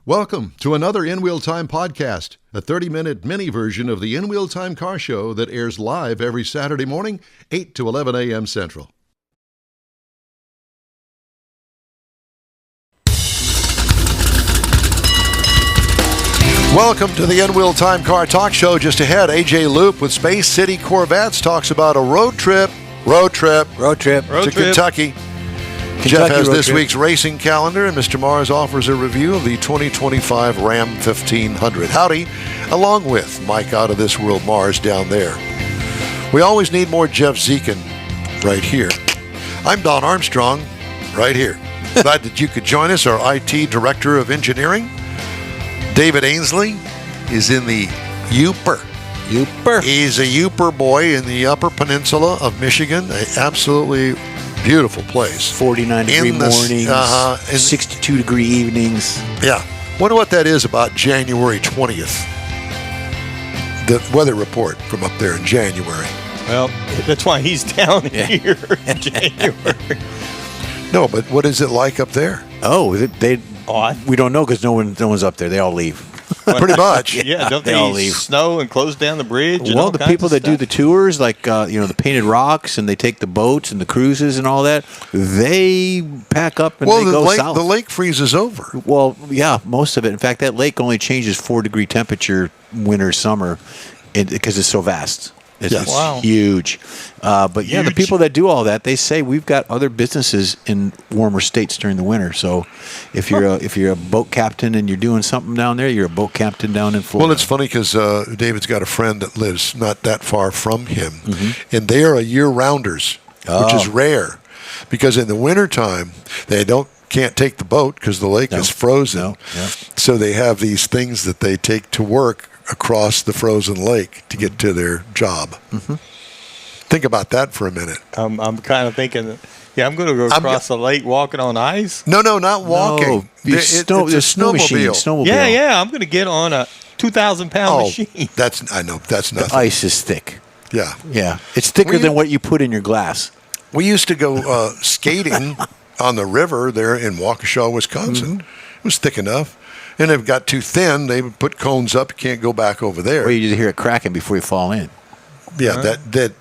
Welcome to another In Wheel Time podcast, a 30-minute mini version of the In Wheel Time car show that airs live every Saturday morning, 8 to 11 a.m. Central. Welcome to the In Wheel Time car talk show. Just ahead, AJ Loupe with Space City Corvettes talks about a road trip to Kentucky. Jeff has this week's racing calendar, and Mr. Mars offers a review of the 2025 Ram 1500. Howdy, along with Mike Out of This World Mars down there. We always need more Jeff Zekin right here. I'm Don Armstrong right here. Glad that you could join us. Our IT Director of Engineering, David Ainsley, is in the Youper. He's a Youper boy in the Upper Peninsula of Michigan. Absolutely beautiful place. 49-degree mornings, 62-degree evenings. Yeah. Wonder what that is about January 20th. The weather report from up there in January. Well, that's why he's down here in January. No, but what is it like up there? Oh, we don't know because no one's up there. They all leave. Pretty much. Yeah, don't they all leave. Snow and close down the bridge? Well, the people that do the tours, like the Painted Rocks, and they take the boats and the cruises and all that, they pack up and they go south. The lake freezes over. Well, yeah, most of it. In fact, that lake only changes 4-degree temperature winter, summer, because it's so vast. It's huge. But yeah, the people that do all that, they say we've got other businesses in warmer states during the winter. So if you're a boat captain and you're doing something down there, you're a boat captain down in Florida. Well, it's funny because David's got a friend that lives not that far from him, and they are year-rounders, which is rare, because in the wintertime they can't take the boat because the lake is frozen. So they have these things that they take to work across the frozen lake to get to their job. Think about that for a minute. I'm kind of thinking, I'm going to go across the lake walking on ice. No, not walking. It's a snow machine. Snowmobile. Yeah, I'm going to get on a 2,000-pound machine. That's nothing. The ice is thick. Yeah. It's thicker than what you put in your glass. We used to go skating on the river there in Waukesha, Wisconsin. It was thick enough. And if it got too thin, they would put cones up. You can't go back over there. Or you just hear it cracking before you fall in. Yeah, that did.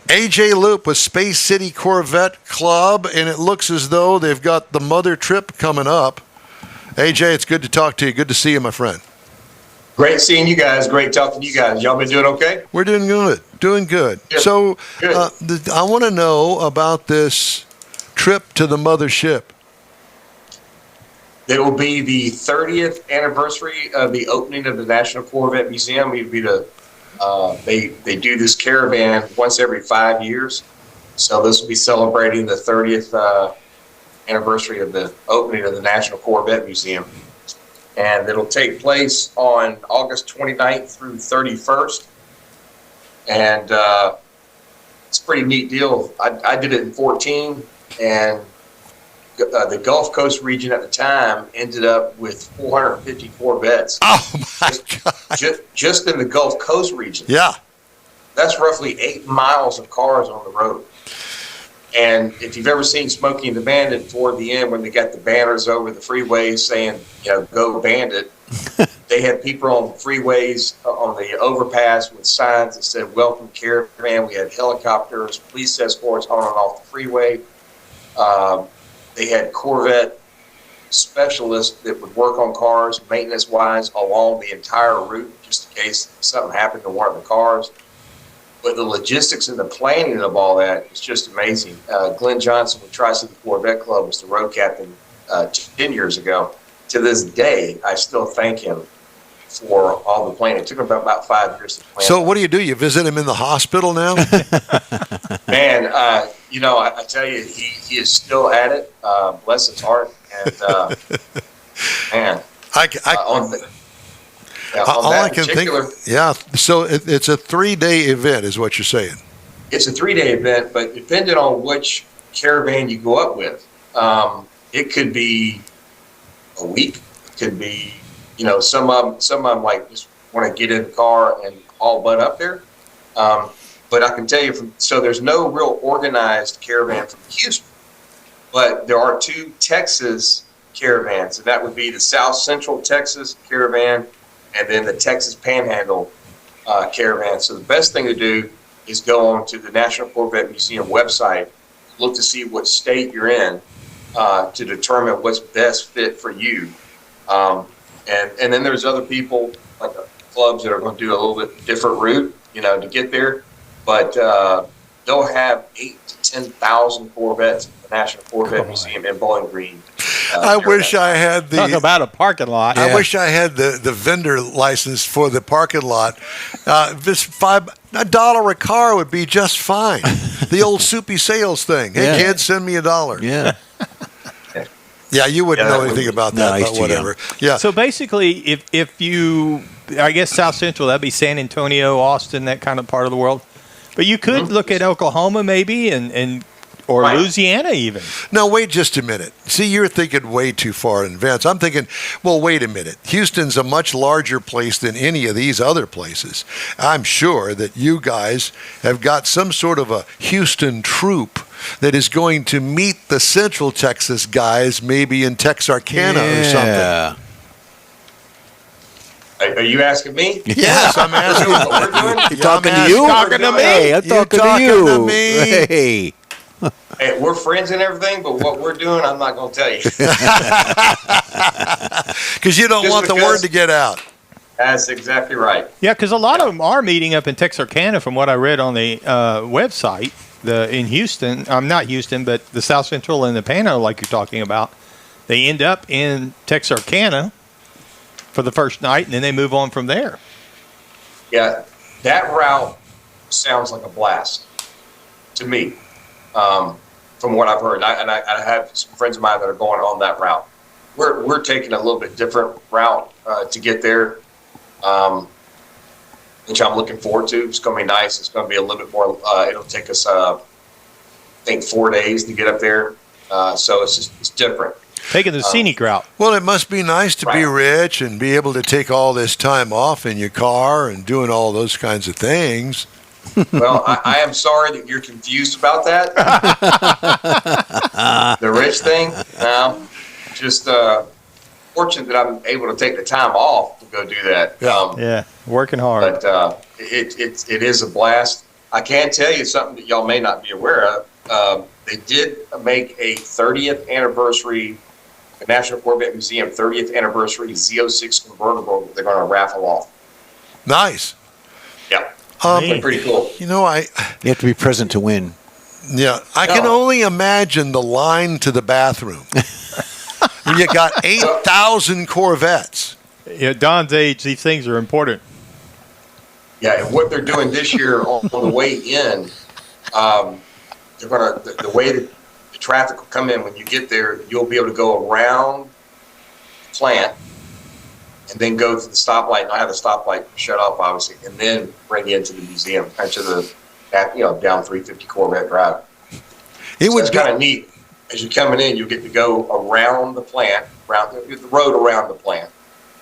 AJ Loupe with Space City Corvette Club, and it looks as though they've got the mother trip coming up. AJ, it's good to talk to you. Good to see you, my friend. Great seeing you guys. Great talking to you guys. Y'all been doing okay? We're doing good. Good. So I want to know about this trip to the mothership. It will be the 30th anniversary of the opening of the National Corvette Museum. They do this caravan once every 5 years. So this will be celebrating the 30th anniversary of the opening of the National Corvette Museum. And it'll take place on August 29th through 31st. And it's a pretty neat deal. I did it in 2014, and the Gulf Coast region at the time ended up with 450 Corvettes. Oh, my God. Just in the Gulf Coast region. Yeah. That's roughly 8 miles of cars on the road. And if you've ever seen Smokey and the Bandit toward the end when they got the banners over the freeways saying, go Bandit, they had people on the freeways, on the overpass with signs that said, welcome caravan. We had helicopters, police escorts on and off the freeway. They had Corvette specialists that would work on cars, maintenance-wise, along the entire route, just in case something happened to one of the cars. But the logistics and the planning of all that is just amazing. Glenn Johnson with Tri-City Corvette Club was the road captain 10 years ago. To this day, I still thank him for all the planning. It took him about 5 years to plan. So what do? You visit him in the hospital now? Man, I tell you, he is still at it. Bless his heart. And man, all I can think. Yeah. So it's a 3-day event, is what you're saying. It's a 3-day event, but depending on which caravan you go up with, it could be a week. It could be, some of them like just want to get in the car and all butt up there. But I can tell you, so there's no real organized caravan from Houston, but there are 2 Texas caravans, and that would be the South Central Texas Caravan and then the Texas Panhandle Caravan. So the best thing to do is go on to the National Corvette Museum website, look to see what state you're in to determine what's best fit for you. And then there's other people, like clubs, that are going to do a little bit different route, to get there. But they'll have 8,000 to 10,000 Corvettes at the National Corvette Museum in Bowling Green. I wish I had Talk about a parking lot. I wish I had the vendor license for the parking lot. This $5 a car would be just fine. The old soupy sales thing. Hey, kids, send me $1. Yeah. Yeah, you wouldn't know anything about that, but whatever. Yeah. So basically, if you, I guess South Central, that'd be San Antonio, Austin, that kind of part of the world. But you could look at Oklahoma maybe or Louisiana even. No, wait just a minute. See, you're thinking way too far in advance. I'm thinking, well, wait a minute. Houston's a much larger place than any of these other places. I'm sure that you guys have got some sort of a Houston troop that is going to meet the Central Texas guys maybe in Texarkana or something. Are you asking me? Yes, I'm asking. What we're doing? You talking to you? Talking to me. Hey, I'm talking to you. To me. Hey. Hey, we're friends and everything, but what we're doing, I'm not going to tell you. Because you don't want the word to get out. That's exactly right. Yeah, because a lot of them are meeting up in Texarkana, from what I read on the website. In Houston, not Houston, but the South Central and the Panhandle, like you're talking about, they end up in Texarkana for the first night, and then they move on from there. Yeah, that route sounds like a blast to me, from what I've heard. I have some friends of mine that are going on that route. We're taking a little bit different route to get there, which I'm looking forward to. It's going to be nice. It's going to be a little bit more. It'll take us, I think, 4 days to get up there. So it's different. Taking the scenic route. Well, it must be nice to be rich and be able to take all this time off in your car and doing all those kinds of things. Well, I am sorry that you're confused about that. The rich thing? No. Just fortunate that I'm able to take the time off to go do that. Yeah, working hard. But it is a blast. I can tell you something that y'all may not be aware of. They did make a 30th anniversary, the National Corvette Museum 30th anniversary Z06 convertible that they're going to raffle off. Nice. Yeah. Pretty cool. You have to be present to win. Yeah. I can only imagine the line to the bathroom. When you got 8,000 Corvettes. Yeah, Don's age, these things are important. Yeah, and what they're doing this year on the way in, they're going to, the way that the traffic will come in when you get there, you'll be able to go around the plant and then go to the stoplight, and I have the stoplight shut off, obviously, and then bring you into the museum, into the, down 350 Corvette Drive. It's kind of neat. As you're coming in, you get to go around the plant, around the road around the plant,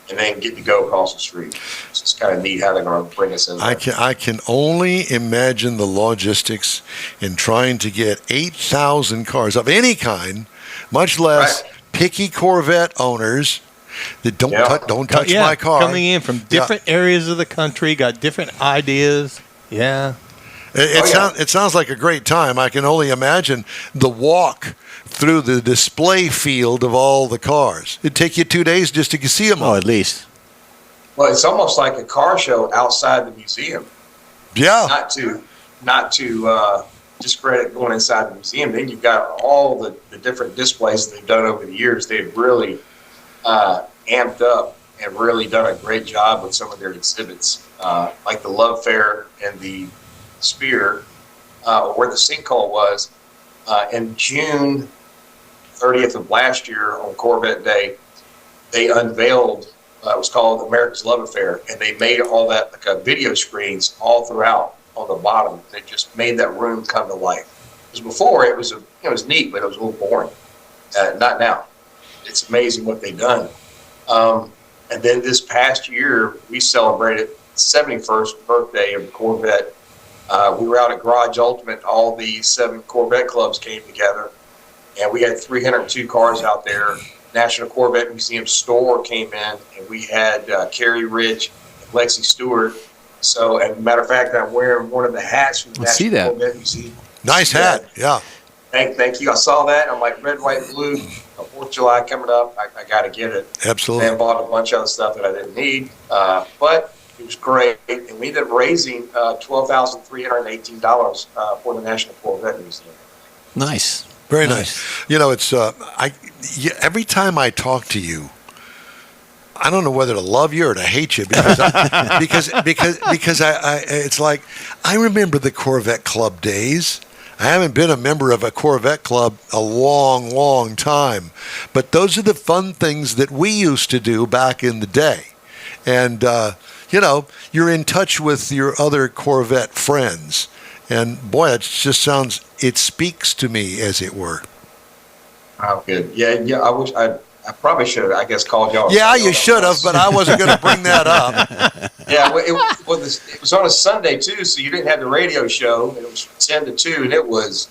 and then get to go across the street. So it's kind of neat how they're going to bring us in there. I can only imagine the logistics in trying to get 8,000 cars of any kind, much less picky Corvette owners that don't touch my car. Coming in from different areas of the country, got different ideas. Yeah. It sounds like a great time. I can only imagine the walk through the display field of all the cars. It'd take you 2 days just to see them all. Oh, at least. Well, it's almost like a car show outside the museum. Yeah. Not to discredit going inside the museum. Then you've got all the different displays that they've done over the years. They've really amped up and really done a great job with some of their exhibits, like the Love Fair and the Spear, where the sinkhole was. In June 30th of last year on Corvette Day, they unveiled, it was called America's Love Affair, and they made all that like video screens all throughout on the bottom. They just made that room come to life. Because before it was it was neat, but it was a little boring. Not now. It's amazing what they've done. And then this past year, we celebrated the 71st birthday of the Corvette. We were out at Garage Ultimate. All the 7 Corvette clubs came together, and we had 302 cars out there National Corvette Museum store came in, and we had Carrie Rich and Lexi Stewart. So, as a matter of fact, I'm wearing one of the hats from the National Corvette Museum. Nice hat, yeah. Thank you. I saw that. I'm like, red, white, blue. 4th of July coming up. I got to get it. Absolutely. And bought a bunch of other stuff that I didn't need. But it was great. And we ended up raising $12,318 for the National Corvette Museum. Nice. Very nice. You know, it's every time I talk to you, I don't know whether to love you or to hate you because it's like I remember the Corvette Club days. I haven't been a member of a Corvette Club a long, long time, but those are the fun things that we used to do back in the day. And you know, you're in touch with your other Corvette friends, and boy, it just it speaks to me, as it were. Oh, good. Yeah. I wish I probably should have, I guess, called y'all. Yeah, you should have, but I wasn't going to bring that up. Yeah, it was on a Sunday, too, so you didn't have the radio show. And it was from 10 to 2, and it was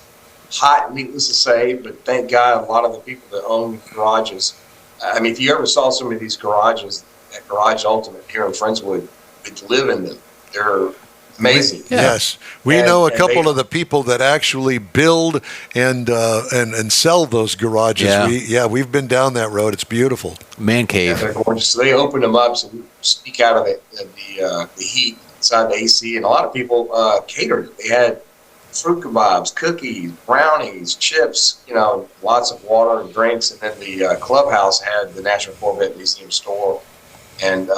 hot, needless to say, but thank God a lot of the people that own garages. I mean, if you ever saw some of these garages, at Garage Ultimate here in Friendswood, that live in them, they're amazing. Yeah. Yes, we know a couple of the people that actually build and sell those garages. Yeah. We've been down that road. It's beautiful. Man cave. Yeah, they're gorgeous. So they opened them up so we speak out of the heat inside the AC, and a lot of people catered. They had fruit kebabs, cookies, brownies, chips, you know, lots of water and drinks, and then the clubhouse had the National Corvette Museum store, and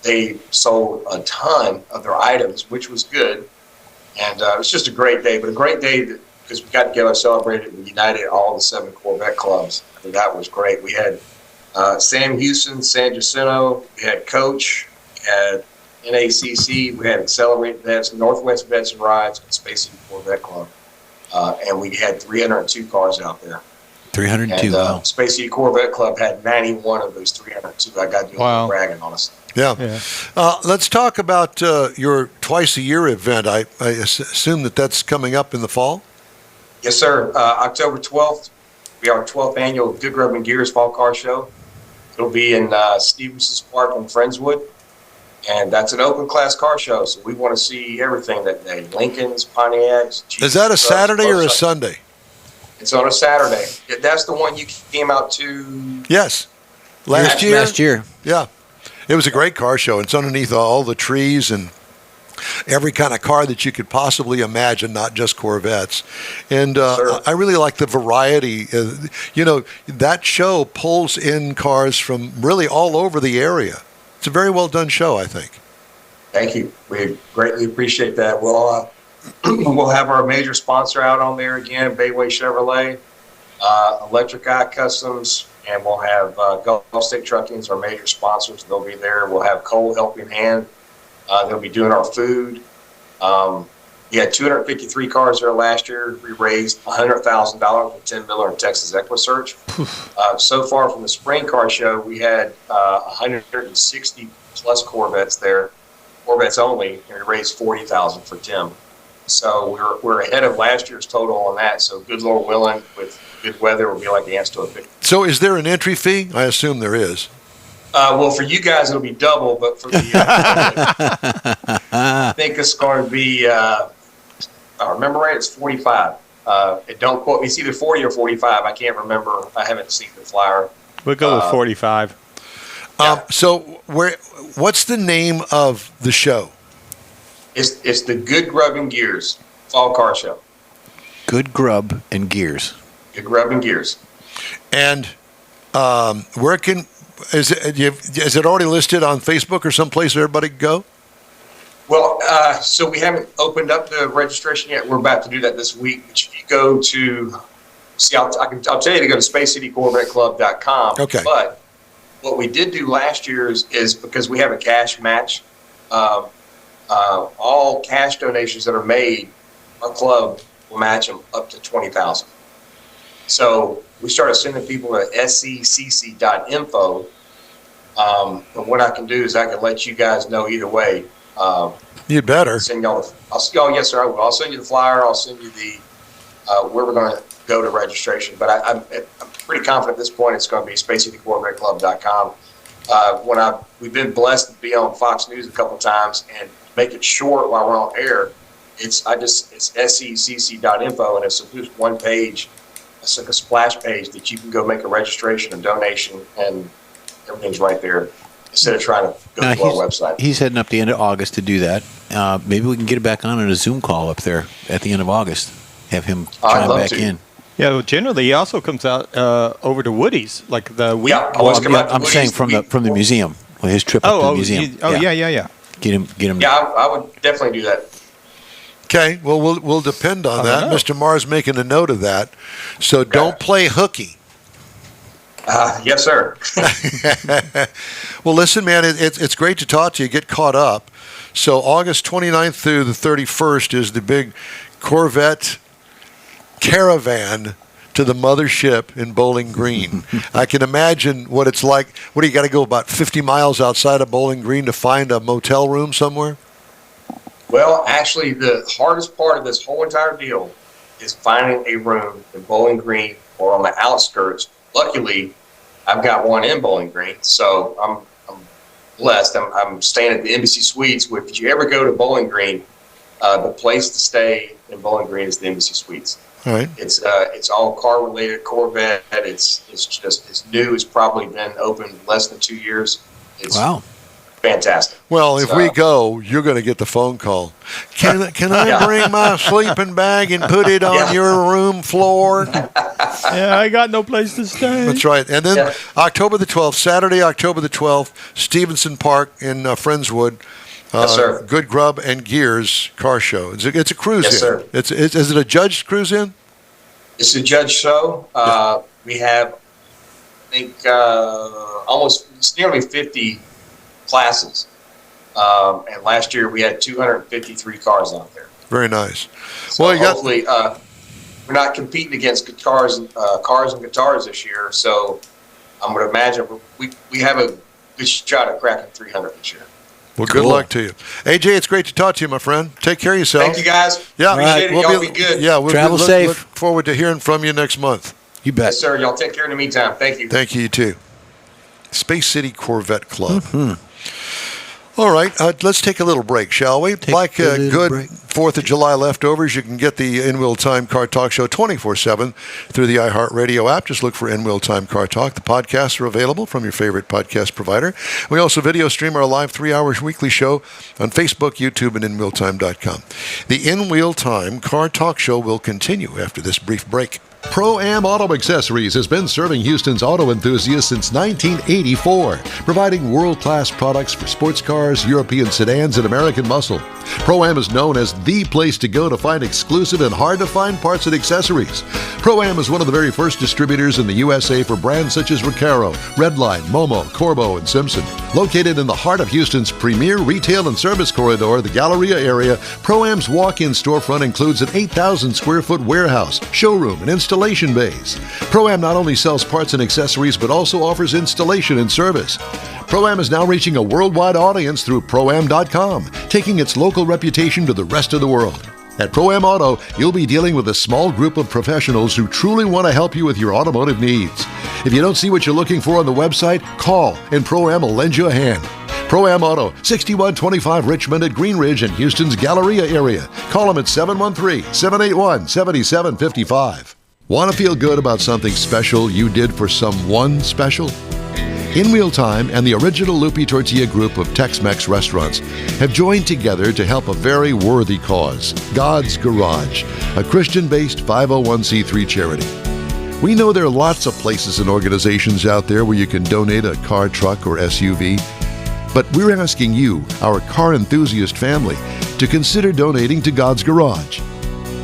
they sold a ton of their items, which was good. And it was just a great day, but a great day because we got together, celebrated, and united all the 7 Corvette clubs. I mean, that was great. We had Sam Houston, San Jacinto, we had Coach, we had NACC, we had Accelerate Vets, Northwest Vets and Rides, and Space City Corvette Club. And we had 302 cars out there. 302, wow. Space City Corvette Club had 91 of those 302. I got to do a little bragging on us. Yeah. Let's talk about your twice-a-year event. I assume that's coming up in the fall? Yes, sir. October 12th, we have our 12th annual Good Grub and Gears Fall Car Show. It'll be in Stevenson's Park in Friendswood, and that's an open-class car show, so we want to see everything that day. Lincolns, Pontiacs. Is that a Saturday or a Sunday? It's on a Saturday. That's the one you came out to. Yes. Last year? Yeah. It was a great car show. It's underneath all the trees and every kind of car that you could possibly imagine, not just Corvettes. And I really like the variety. You know, that show pulls in cars from really all over the area. It's a very well done show, I think. Thank you. We greatly appreciate that. We'll have our major sponsor out on there again, Bayway Chevrolet, Electric Eye Customs, and we'll have Gulf State Trucking as our major sponsors. They'll be there. We'll have Cole Helping Hand. They'll be doing our food. We had 253 cars there last year. We raised $100,000 with Tim Miller and Texas EquiSearch. So far from the spring car show, we had 160 plus Corvettes there, Corvettes only, and we raised $40,000 for Tim. So we're ahead of last year's total on that. So good Lord willing, with good weather, we'll be like the ants to a picnic. So is there an entry fee? I assume there is. Well, for you guys, it'll be double, but for the I think it's going to be, I remember right, it's 45. Don't quote me, it's either 40 or 45. I can't remember. I haven't seen the flyer. We'll go with 45. So what's the name of the show? It's the Good Grub and Gears Fall Car Show. Good Grub and Gears. Good Grub and Gears. And where is it already listed on Facebook or someplace everybody can go? Well, so we haven't opened up the registration yet. We're about to do that this week. But if you go to, I'll tell you to go to spacecitycorvetteclub.com. Okay. But what we did do last year is because we have a cash match, all cash donations that are made, our club will match them up to $20,000. So we started sending people to sccc.info. And what I can do is I can let you guys know either way. You'd better. Yes, sir, I will. I'll send you the flyer. I'll send you the where we're going to go to registration. But I'm pretty confident at this point it's going to be spacecitycorvetteclub.com. We've been blessed to be on Fox News a couple times, and make it short while we're on air. It's secc.info, and it's just one page. It's like a splash page that you can go make a registration, a donation, and everything's right there instead of trying to go to our website. He's heading up the end of August to do that. Maybe we can get it back on a Zoom call up there at the end of August. Have him chime back in. Yeah, well, generally he also comes out over to Woody's, like the week. Yeah, I'm saying from the museum. Well, his trip up to the museum. Yeah. Get him. Yeah, I would definitely do that. Okay, well, we'll depend on that. Mr. Marr's making a note of that. So don't play hooky. Yes, sir. Well, listen, man, it's great to talk to you. Get caught up. So August 29th through the 31st is the big Corvette Caravan to the mothership in Bowling Green. I can imagine what it's like. What do you got to go about 50 miles outside of Bowling Green to find a motel room somewhere? Well, actually, the hardest part of this whole entire deal is finding a room in Bowling Green or on the outskirts. Luckily, I've got one in Bowling Green, so I'm blessed. I'm staying at the Embassy Suites. If you ever go to Bowling Green, the place to stay in Bowling Green is the Embassy Suites. All right. It's all car related, Corvette. It's new. It's probably been open less than 2 years. Wow. Fantastic. Well, if we go, you're going to get the phone call. Can I bring my sleeping bag and put it on your room floor? Yeah, I got no place to stay. That's right. And then October the 12th, Saturday, October the 12th, Stevenson Park in Friendswood. Yes, sir. Good Grub and Gears car show. It's a cruise in. Yes, sir. Is it a judged cruise in? It's a judge show. We have, I think, it's nearly 50 classes. And last year we had 253 cars out there. Very nice. So well, hopefully we're not competing against cars and guitars this year. So I'm going to imagine we have a good shot at cracking 300 this year. Well, good luck to you. AJ, it's great to talk to you, my friend. Take care of yourself. Thank you, guys. Yeah, appreciate it. Y'all be good. Yeah, we'll travel safe. Look forward to hearing from you next month. You bet. Yes, sir. Y'all take care in the meantime. Thank you. Thank you, too. Space City Corvette Club. Mm-hmm. All right, let's take a little break, shall we? Like a good break. 4th of July leftovers, you can get the In Wheel Time Car Talk Show 24/7 through the iHeartRadio app. Just look for In Wheel Time Car Talk. The podcasts are available from your favorite podcast provider. We also video stream our live 3-hour weekly show on Facebook, YouTube, and InWheelTime.com. The In Wheel Time Car Talk Show will continue after this brief break. Pro-Am Auto Accessories has been serving Houston's auto enthusiasts since 1984, providing world-class products for sports cars, European sedans, and American muscle. Pro-Am is known as the place to go to find exclusive and hard-to-find parts and accessories. Pro-Am is one of the very first distributors in the USA for brands such as Recaro, Redline, Momo, Corbo, and Simpson. Located in the heart of Houston's premier retail and service corridor, the Galleria area, Pro-Am's walk-in storefront includes an 8,000-square-foot warehouse, showroom, and installation bays. Pro-Am not only sells parts and accessories, but also offers installation and service. Pro-Am is now reaching a worldwide audience through Pro-Am.com, taking its local reputation to the rest of the world. At Pro-Am Auto, you'll be dealing with a small group of professionals who truly want to help you with your automotive needs. If you don't see what you're looking for on the website, call and Pro-Am will lend you a hand. Pro-Am Auto, 6125 Richmond at Green Ridge in Houston's Galleria area. Call them at 713-781-7755. Want to feel good about something special you did for someone special? In Wheel Time and the original Loupe Tortilla group of Tex-Mex restaurants have joined together to help a very worthy cause, God's Garage, a Christian-based 501c3 charity. We know there are lots of places and organizations out there where you can donate a car, truck, or SUV, but we're asking you, our car enthusiast family, to consider donating to God's Garage.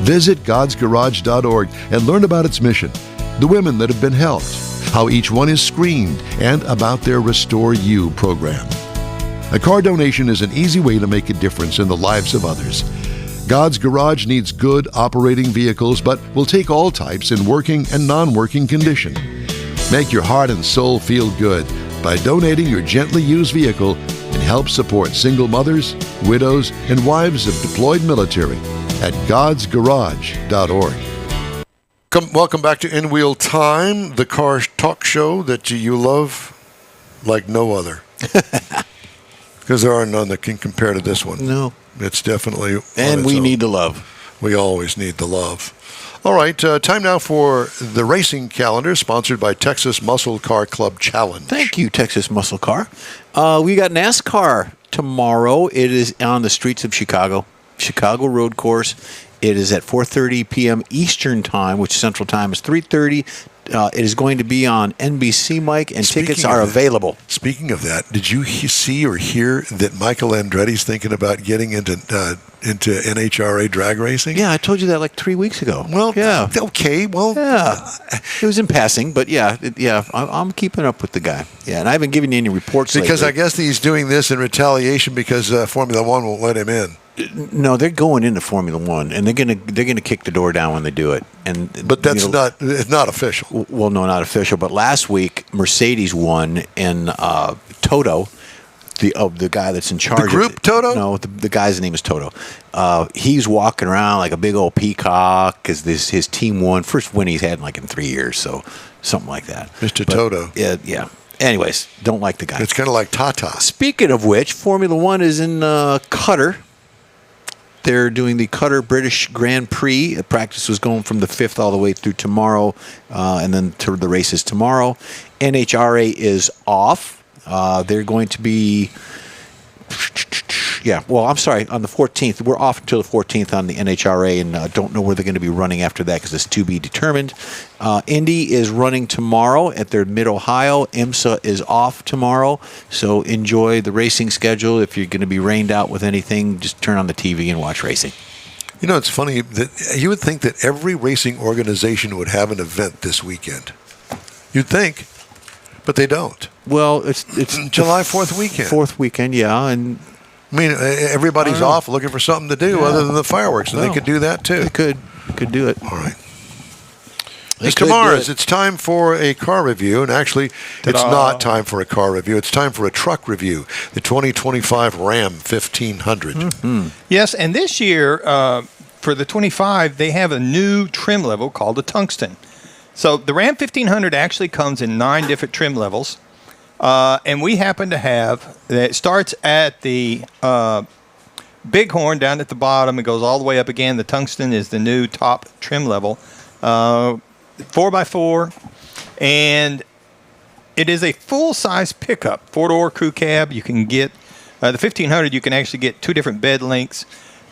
Visit godsgarage.org and learn about its mission, the women that have been helped, how each one is screened, and about their Restore You program. A car donation is an easy way to make a difference in the lives of others. God's Garage needs good operating vehicles, but will take all types in working and non-working condition. Make your heart and soul feel good by donating your gently used vehicle and help support single mothers, widows, and wives of deployed military at godsgarage.org. Welcome back to In Wheel Time, the car talk show that you love like no other. Because there are none that can compare to this one. No. It's definitely. And we need the love. We always need the love. All right, time now for the racing calendar, sponsored by Texas Muscle Car Club Challenge. Thank you, Texas Muscle Car. We got NASCAR tomorrow. It is on the streets of Chicago road course. It is at 4:30 p.m. Eastern Time, which Central Time is 3:30. It is going to be on NBC, Mike, and tickets are available. Speaking of that, did you see or hear that Michael Andretti's thinking about getting into NHRA drag racing? Yeah, I told you that like 3 weeks ago. Well, yeah. Okay, well. Yeah. It was in passing, but I'm keeping up with the guy. Yeah, and I haven't given you any reports because lately. I guess he's doing this in retaliation because Formula One won't let him in. No, they're going into Formula One, and they're gonna kick the door down when they do it. But that's it's not official. Well, no, not official. But last week, Mercedes won, and Toto, the guy that's in charge. The group Toto? No, the guy's name is Toto. He's walking around like a big old peacock because his team won. First win he's had in 3 years, so something like that. Mr. Toto. Yeah. Anyways, don't like the guy. It's kind of like Tata. Speaking of which, Formula One is in Qatar. They're doing the Qatar British Grand Prix. The practice was going from the 5th all the way through tomorrow, and then to the races tomorrow. NHRA is off. They're going to be... I'm sorry, on the 14th. We're off until the 14th on the NHRA, and don't know where they're going to be running after that because it's to be determined. Indy is running tomorrow at their Mid-Ohio. IMSA is off tomorrow, so enjoy the racing schedule. If you're going to be rained out with anything, just turn on the TV and watch racing. You know, it's funny that you would think that every racing organization would have an event this weekend. You'd think, but they don't. Well, it's July 4th weekend. 4th weekend, yeah, and... I mean, everybody's off looking for something to do other than the fireworks, and they could do that too. They could do it. All right. Mr. Mars, it's time for a car review, and actually, it's not time for a car review. It's time for a truck review, the 2025 Ram 1500. Mm-hmm. Yes, and this year, for the 25, they have a new trim level called the Tungsten. So the Ram 1500 actually comes in 9 different trim levels. And we happen to have, it starts at the Bighorn down at the bottom. It goes all the way up again. The Tungsten is the new top trim level. 4x4. And it is a full-size pickup. 4-door crew cab. You can get, the 1500, you can actually get 2 different bed lengths.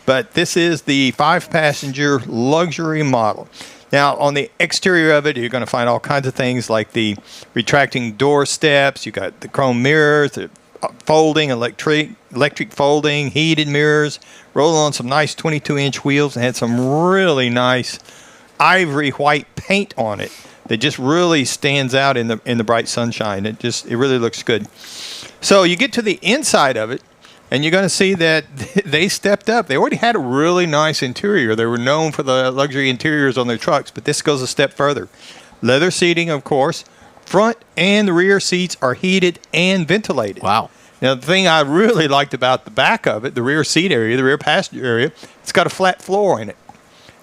But this is the 5-passenger luxury model. Now, on the exterior of it, you're going to find all kinds of things like the retracting door steps. You got the chrome mirrors, the folding, electric folding, heated mirrors, rolling on some nice 22-inch wheels, and had some really nice ivory white paint on it that just really stands out in the bright sunshine. It really looks good. So you get to the inside of it, and you're going to see that they stepped up. They already had a really nice interior. They were known for the luxury interiors on their trucks, but this goes a step further. Leather seating, of course. Front and the rear seats are heated and ventilated. Wow. Now, the thing I really liked about the back of it, the rear seat area, the rear passenger area, it's got a flat floor in it.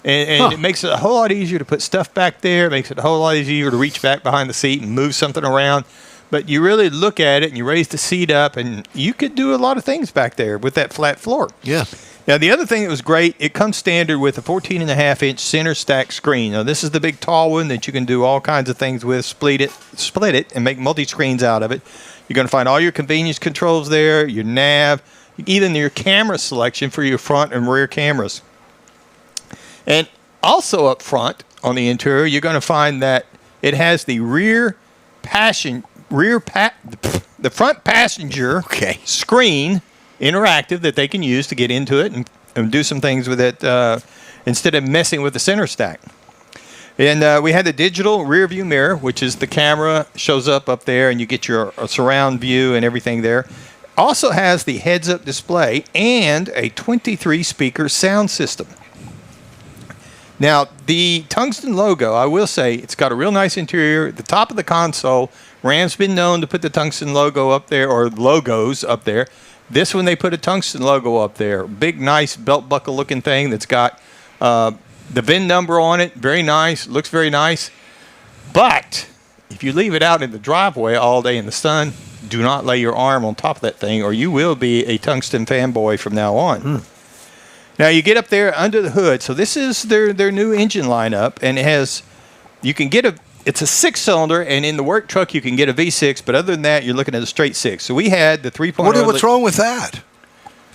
And it makes it a whole lot easier to put stuff back there. It makes it a whole lot easier to reach back behind the seat and move something around. But you really look at it and you raise the seat up, and you could do a lot of things back there with that flat floor. Yeah. Now, the other thing that was great, it comes standard with a 14.5-inch center stack screen. Now, this is the big tall one that you can do all kinds of things with, split it, and make multi-screens out of it. You're going to find all your convenience controls there, your nav, even your camera selection for your front and rear cameras. And also up front on the interior, you're going to find that it has the the front passenger screen interactive that they can use to get into it and do some things with it instead of messing with the center stack. And we had the digital rear view mirror, which is the camera shows up there, and you get your surround view and everything there. Also has the heads-up display and a 23-speaker sound system. Now, the Tungsten logo, I will say, it's got a real nice interior. At the top of the console, Ram's been known to put the Tungsten logo up there, or logos up there. This one, they put a Tungsten logo up there. Big, nice belt buckle looking thing that's got The VIN number on it, very nice, looks very nice. But if you leave it out in the driveway all day in the sun, do not lay your arm on top of that thing, or you will be a tungsten fanboy from now on. Now, you get up there under the hood. So this is their new engine lineup, and it's a 6-cylinder, and in the work truck you can get a V6, but other than that, you're looking at a straight 6. So we had the 3.0. What's wrong with that?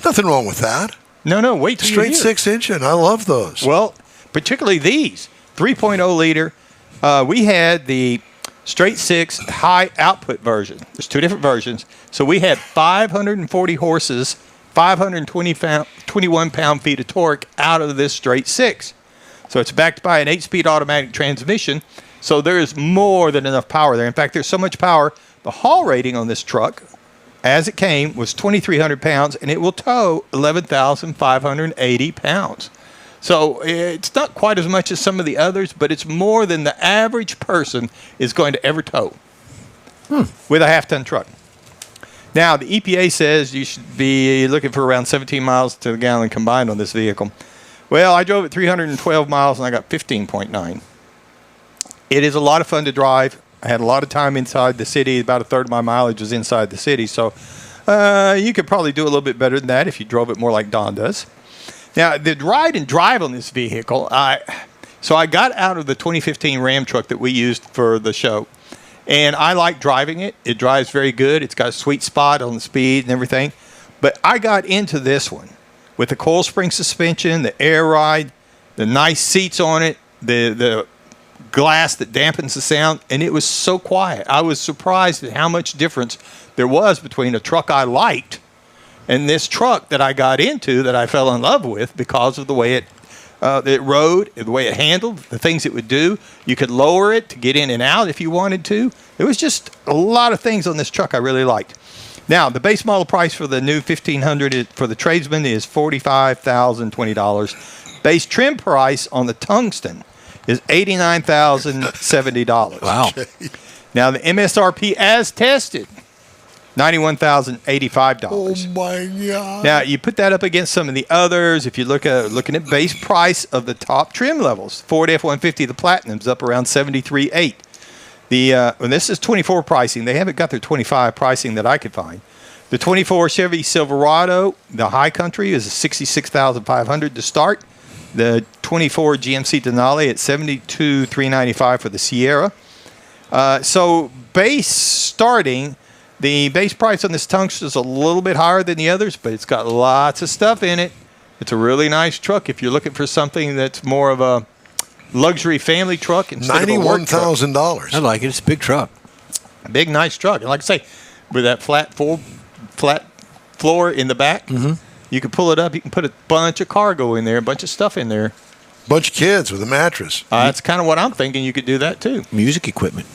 Nothing wrong with that. No, wait till straight 6 engine. I love those. Well, particularly these 3.0 liter. We had the straight 6 high output version. There's 2 different versions. So we had 540 horses, 521 pound-feet of torque out of this straight 6. So it's backed by an 8-speed automatic transmission. So there is more than enough power there. In fact, there's so much power, the haul rating on this truck, as it came, was 2,300 pounds, and it will tow 11,580 pounds. So it's not quite as much as some of the others, but it's more than the average person is going to ever tow with a half-ton truck. Now, the EPA says you should be looking for around 17 miles to the gallon combined on this vehicle. Well, I drove it 312 miles, and I got 15.9. It is a lot of fun to drive. I had a lot of time inside the city. About a third of my mileage was inside the city. So you could probably do a little bit better than that if you drove it more like Don does. Now, the ride and drive on this vehicle, I got out of the 2015 Ram truck that we used for the show. And I like driving it. It drives very good. It's got a sweet spot on the speed and everything. But I got into this one with the coil spring suspension, the air ride, the nice seats on it, the glass that dampens the sound, and it was so quiet. I was surprised at how much difference there was between a truck I liked and this truck that I got into that I fell in love with because of the way it rode, the way it handled, the things it would do. You could lower it to get in and out if you wanted to. It was just a lot of things on this truck I really liked. Now, the base model price for the new 1500 for the tradesman is $45,020. Base trim price on the tungsten is $89,070. Wow. Now, the MSRP as tested, $91,085. Oh, my God. Now, you put that up against some of the others. If you looking at base price of the top trim levels, Ford F-150, the Platinum's up around $73,800. And this is 24 pricing. They haven't got their 25 pricing that I could find. The 24 Chevy Silverado, the High Country, is $66,500 to start. The 24 GMC Denali at $72,395 for the Sierra. So base starting, the base price on this tungsten is a little bit higher than the others, but it's got lots of stuff in it. It's a really nice truck if you're looking for something that's more of a luxury family truck instead of a work truck. $91,000. I like it. It's a big truck. Big, nice truck. And like I say, with that flat floor in the back, you can pull it up. You can put a bunch of cargo in there, a bunch of stuff in there. Bunch of kids with a mattress. That's kind of what I'm thinking. You could do that too. Music equipment.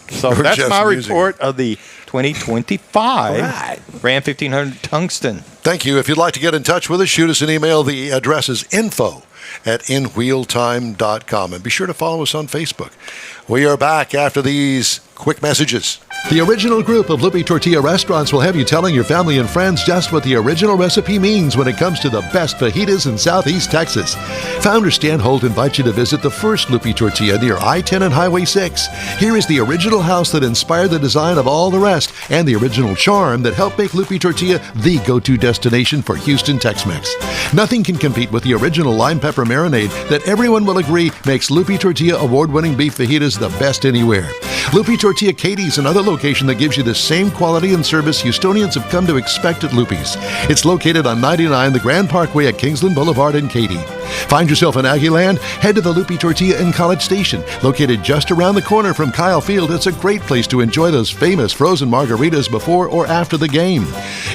So Or that's just my music. report of the 2025 Right. Ram 1500 Tungsten. Thank you. If you'd like to get in touch with us, shoot us an email. The address is info@inwheeltime.com. And be sure to follow us on Facebook. We are back after these quick messages. The original group of Loupe Tortilla restaurants will have you telling your family and friends just what the original recipe means when it comes to the best fajitas in Southeast Texas. Founder Stan Holt invites you to visit the first Loupe Tortilla near I-10 and Highway 6. Here is the original house that inspired the design of all the rest and the original charm that helped make Loupe Tortilla the go-to destination for Houston Tex-Mex. Nothing can compete with the original lime pepper marinade that everyone will agree makes Loupe Tortilla award-winning beef fajitas the best anywhere. Loupe Tortilla Katie's another location that gives you the same quality and service Houstonians have come to expect at Loupe's. It's located on 99 the Grand Parkway at Kingsland Boulevard in Katy. Find yourself in Aggieland? Head to the Loupe Tortilla in College Station. Located just around the corner from Kyle Field, it's a great place to enjoy those famous frozen margaritas before or after the game.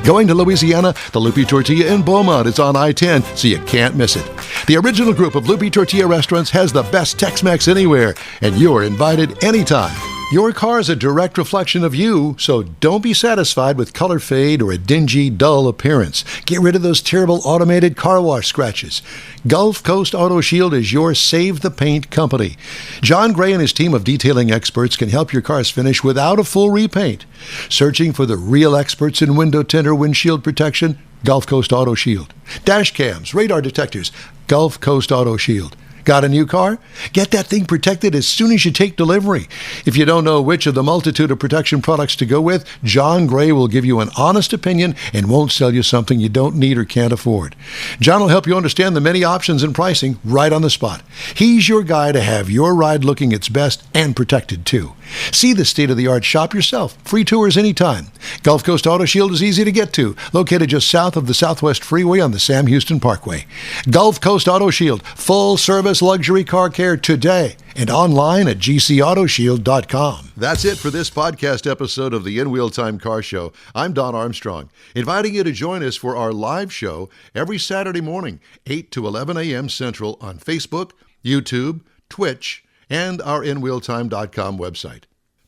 Going to Louisiana, the Loupe Tortilla in Beaumont is on I-10, so you can't miss it. The original group of Loupe Tortilla restaurants has the best Tex-Mex anywhere, and you're invited anytime. Your car is a direct reflection of you, so don't be satisfied with color fade or a dingy, dull appearance. Get rid of those terrible automated car wash scratches. Gulf Coast Auto Shield is your Save the Paint company. John Gray and his team of detailing experts can help your cars finish without a full repaint. Searching for the real experts in window tint or windshield protection? Gulf Coast Auto Shield. Dash cams, radar detectors? Gulf Coast Auto Shield. Got a new car? Get that thing protected as soon as you take delivery. If you don't know which of the multitude of protection products to go with, John Gray will give you an honest opinion and won't sell you something you don't need or can't afford. John will help you understand the many options and pricing right on the spot. He's your guy to have your ride looking its best and protected too. See the state-of-the-art shop yourself. Free tours anytime. Gulf Coast Auto Shield is easy to get to, located just south of the Southwest Freeway on the Sam Houston Parkway. Gulf Coast Auto Shield, full-service luxury car care today, and online at gcautoshield.com. That's it for this podcast episode of the In Wheel Time Car Show. I'm Don Armstrong, inviting you to join us for our live show every Saturday morning, 8 to 11 a.m. Central on Facebook, YouTube, Twitch, and our InWheelTime.com website.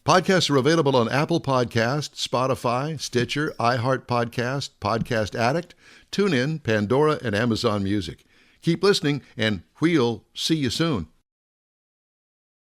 Podcasts are available on Apple Podcasts, Spotify, Stitcher, iHeart Podcast, Podcast Addict, TuneIn, Pandora, and Amazon Music. Keep listening, and we'll see you soon.